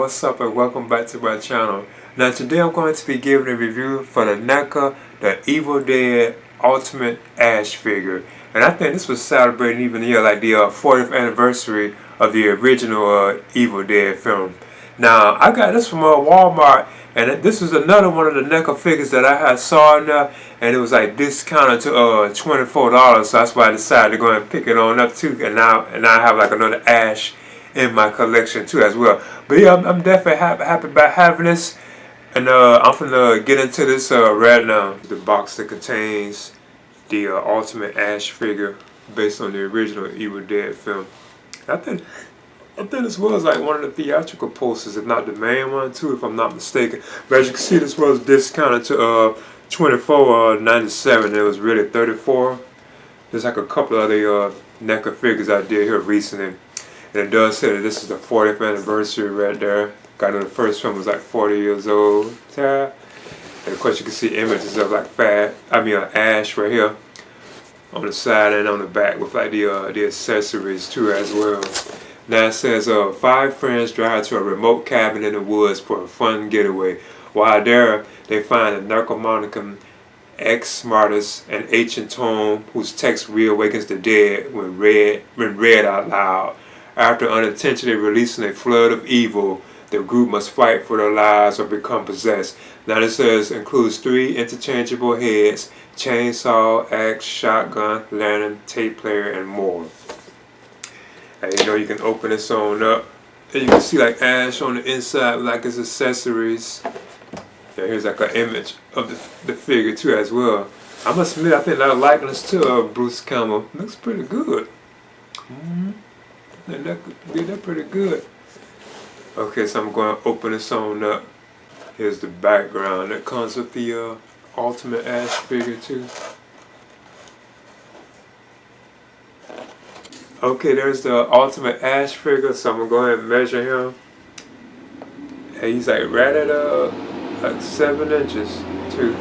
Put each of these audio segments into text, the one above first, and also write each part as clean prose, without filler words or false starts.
what's up and welcome back to my channel. Now today I'm going to be giving a review for the NECA, the Evil Dead Ultimate Ash figure. And I think this was celebrating even the like the 40th anniversary of the original Evil Dead film. Now I got this from Walmart, and this is another one of the NECA figures that I had saw in there, and it was like discounted to $24, so that's why I decided to go and pick it on up too. And now I have like another Ash in my collection too as well. But yeah, I'm definitely happy about having this, and I'm gonna get into this right now. The box that contains the Ultimate Ash figure based on the original Evil Dead film. I think this was like one of the theatrical posters, if not the main one too, if I'm not mistaken. But as you can see, this was discounted to $24.97. It was really $34. There's like a couple of other NECA figures I did here recently. And it does say that this is the 40th anniversary right there. I know the first film was like 40 years old. And of course you can see images of like Ash right here on the side and on the back with like the accessories too as well. Now it says 5 friends drive to a remote cabin in the woods for a fun getaway. While there, they find a Necronomicon Ex Martyrs, an ancient tome whose text reawakens the dead when read out loud. After unintentionally releasing a flood of evil, the group must fight for their lives or become possessed. Now this says includes 3 interchangeable heads, chainsaw, axe, shotgun, lantern, tape player, and more. And you know you can open this on up, and you can see like Ash on the inside with like his accessories. And here's like an image of the figure too as well. I must admit, I think that likeness to Bruce Campbell looks pretty good. They're pretty good. Okay, so I'm going to open this on up. Here's the background that comes with the Ultimate Ash figure too. Okay, there's the Ultimate Ash figure, so I'm going to go ahead and measure him. And he's like right at like 7 inches too.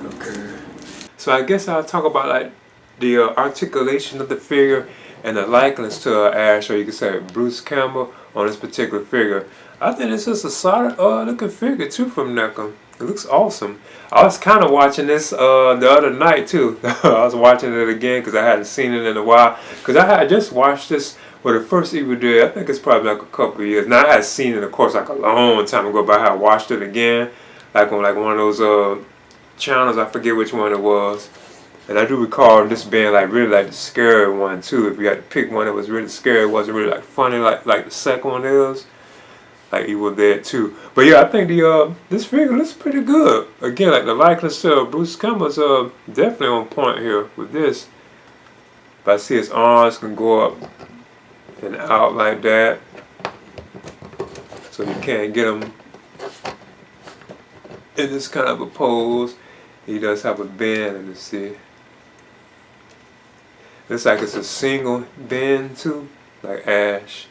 Okay. So I guess I'll talk about like the articulation of the figure and the likeness to Ash, or you could say Bruce Campbell, on this particular figure. I think it's just a solid looking figure too from NECA. It looks awesome. I was kind of watching this the other night too. I was watching it again because I hadn't seen it in a while. Because I had just watched this for the first Evil Dead. I think it's probably like a couple of years. Now I had seen it, of course, like a long time ago, but I had watched it again, like on like one of those channels. I forget which one it was. And I do recall this being like really like the scary one too. If you had to pick one that was really scary, it wasn't really like funny like the second one is. Like Evil Dead 2. But yeah, I think the this figure looks pretty good. Again, like the likeness to Bruce Campbell's definitely on point here with this. But I see his arms can go up and out like that, so you can't get him in this kind of a pose. He does have a bend, let me see. Looks like it's a single bend too, like Ash.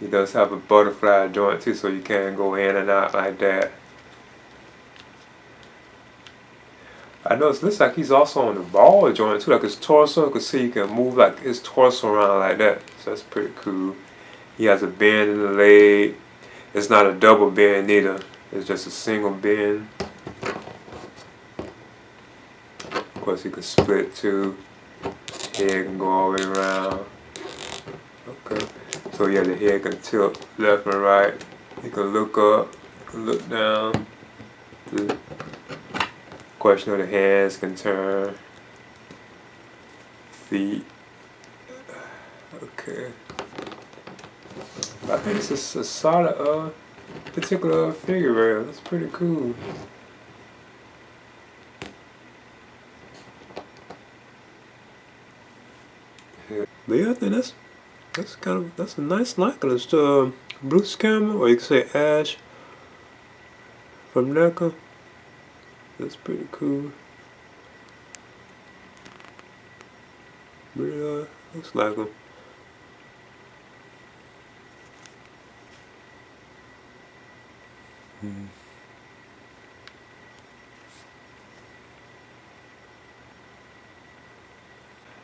He does have a butterfly joint too, so you can go in and out like that. I know it looks like he's also on the ball joint too, like his torso. You can see you can move like his torso around like that. So that's pretty cool. He has a bend in the leg. It's not a double bend either. It's just a single bend. Of course, he can split too. Head can go all the way around. Okay. So yeah, the head can tilt left and right. You can look up, you can look down. Of course, you know the hands can turn. Feet. Okay. I think it's a solid particular figure rail. That's pretty cool. But yeah, I think that's a nice likeness to Bruce Campbell, or you could say Ash from NECA. That's pretty cool. Really looks like him.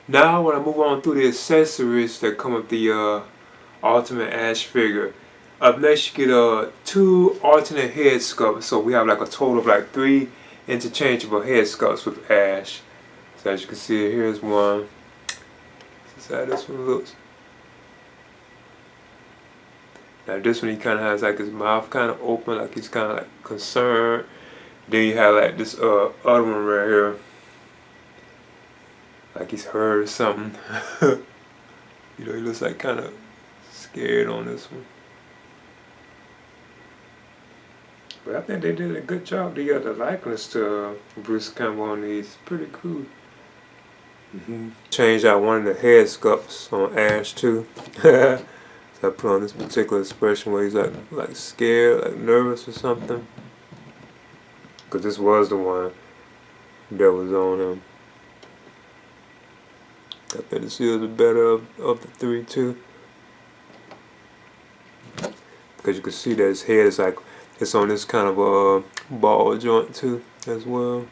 Now when I move on through the accessories that come with the Ultimate Ash figure. Up next, you get 2 alternate head sculpts. So we have like a total of like 3 interchangeable head sculpts with Ash. So as you can see, here's one. This is how this one looks. Now this one, he kind of has like his mouth kind of open, like he's kind of like concerned. Then you have like this other one right here, like he's heard or something. You know, he looks like kind of scared on this one. But I think they did a good job. They got the likeness to Bruce Campbell on these. Pretty cool. Changed out one of the head sculpts on Ash too. So I put on this particular expression where he's like scared, like nervous or something. Because this was the one that was on him. I think this is the better of the 3 too. Because you can see that his head is like, it's on this kind of a ball joint too as well.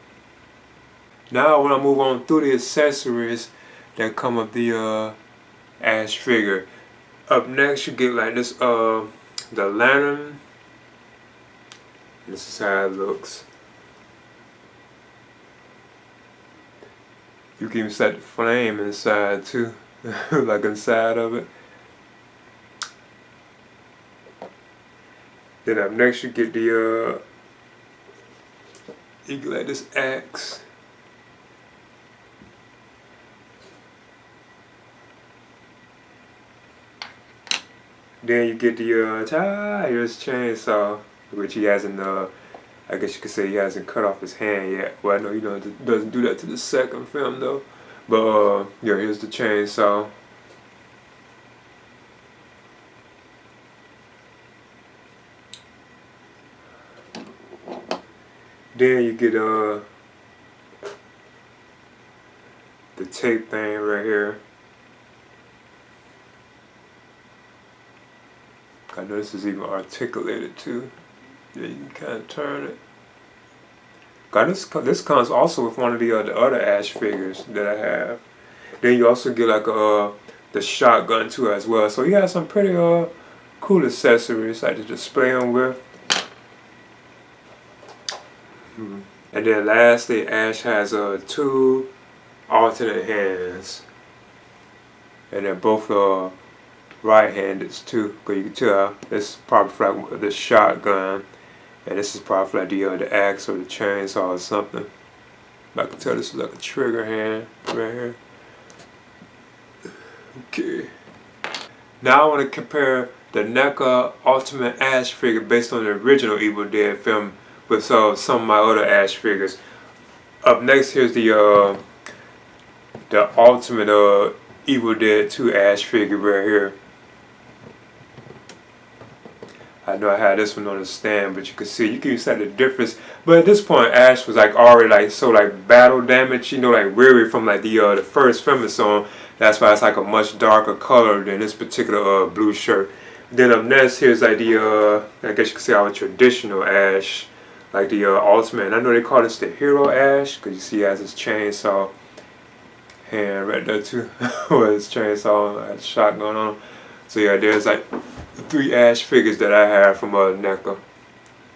Now when I move on through the accessories that come with the Ash figure. Up next you get like this the lantern. This is how it looks. You can even set the flame inside too, like inside of it. Then up next you get the you get like this axe. Then you get the here's chainsaw, which he hasn't I guess you could say he hasn't cut off his hand yet. Well, I know he doesn't do that to the second film though. But yeah, here's the chainsaw. Then you get the tape thing right here. I know this is even articulated too. Yeah, you can kind of turn it. God, this comes also with one of the other Ash figures that I have. Then you also get like the shotgun too as well. So he has some pretty cool accessories like to display them with. And then lastly, Ash has 2 alternate hands, and they're both right-handed too. Cause you can tell this is probably for like the shotgun, and this is probably for like the axe or the chainsaw or something. But I can tell this is like a trigger hand right here. Okay. Now I want to compare the NECA Ultimate Ash figure based on the original Evil Dead film with some of my other Ash figures. Up next, here's the Ultimate Evil Dead 2 Ash figure right here. I know I had this one on the stand, but you can see the difference. But at this point, Ash was like already like so like battle damaged, you know, like weary from like the first film it's on. That's why it's like a much darker color than this particular blue shirt. Then up next, here's like the I guess you can say our traditional Ash, like the Ultimate. And I know they call this the Hero Ash because you see he has his chainsaw hand right there too, with his chainsaw and shotgun on him. So yeah, there's like the 3 Ash figures that I have from NECA.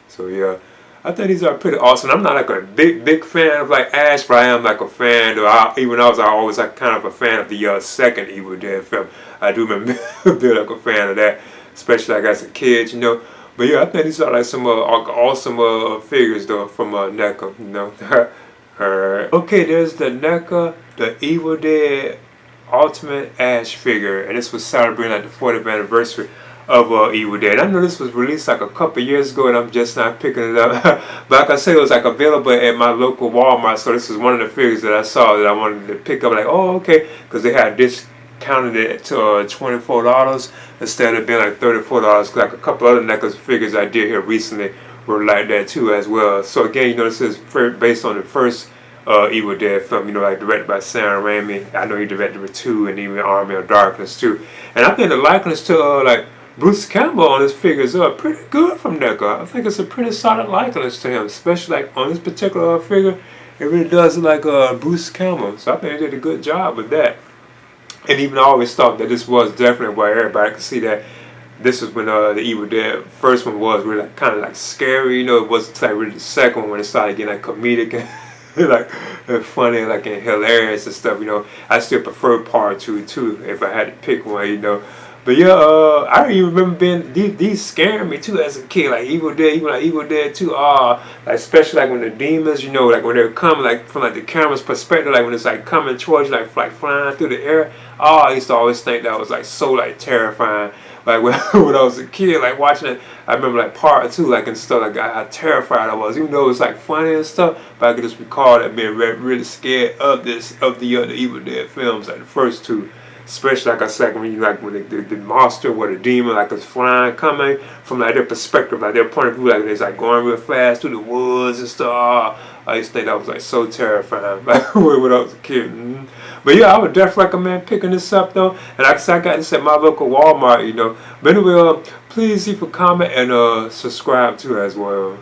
So yeah, I think these are pretty awesome. I'm not like a big fan of like Ash, but I am like a fan. Even though I was always like kind of a fan of the second Evil Dead film. I do remember being like a fan of that, especially like as a kid, you know. But yeah, I think these are like some awesome figures though from NECA, you know. Alright. Okay, there's the NECA, the Evil Dead Ultimate Ash figure, and this was celebrating like the 40th anniversary of Evil Dead. I know this was released like a couple years ago and I'm just not picking it up. But like I said, it was like available at my local Walmart, so this is one of the figures that I saw that I wanted to pick up. Like, oh, okay, because they had discounted it to $24 instead of being like $34. Like a couple other NECA figures I did here recently were like that too as well. So again, you know, this is based on the first Evil Dead film, you know, like directed by Sam Raimi. I know he directed 2 and even Army of Darkness too. And I think the likeness to like Bruce Campbell on his figures are pretty good from NECA. I think it's a pretty solid likeness to him, especially like on this particular figure. It really does look like Bruce Campbell. So I think they did a good job with that. And even I always thought that this was definitely where everybody could see that this was when the Evil Dead first one was really like, kind of like scary, you know. It wasn't like really the second one when it started getting like comedic and like and funny, like and hilarious and stuff, you know. I still prefer part two too if I had to pick one, you know. But yeah, I don't even remember being these scaring me too as a kid, like Evil Dead, even like Evil Dead 2. Like especially like when the demons, you know, like when they're coming, like from like the camera's perspective, like when it's like coming towards you, like flying through the air. I used to always think that was like so like terrifying. Like when, when I was a kid, like watching it, I remember like part two, like and stuff, like how terrified I was. Even though it was like funny and stuff, but I could just recall that being really scared of the Evil Dead films, like the first two. Especially like I said, when you like when the monster or the demon like is flying coming from like their perspective, like their point of view, like it's like going real fast through the woods and stuff. I used to think that was like so terrifying, like when I was a kid. But yeah, I would definitely recommend picking this up though. And like I said, I got this at my local Walmart, you know. But anyway, please leave a comment and subscribe too as well.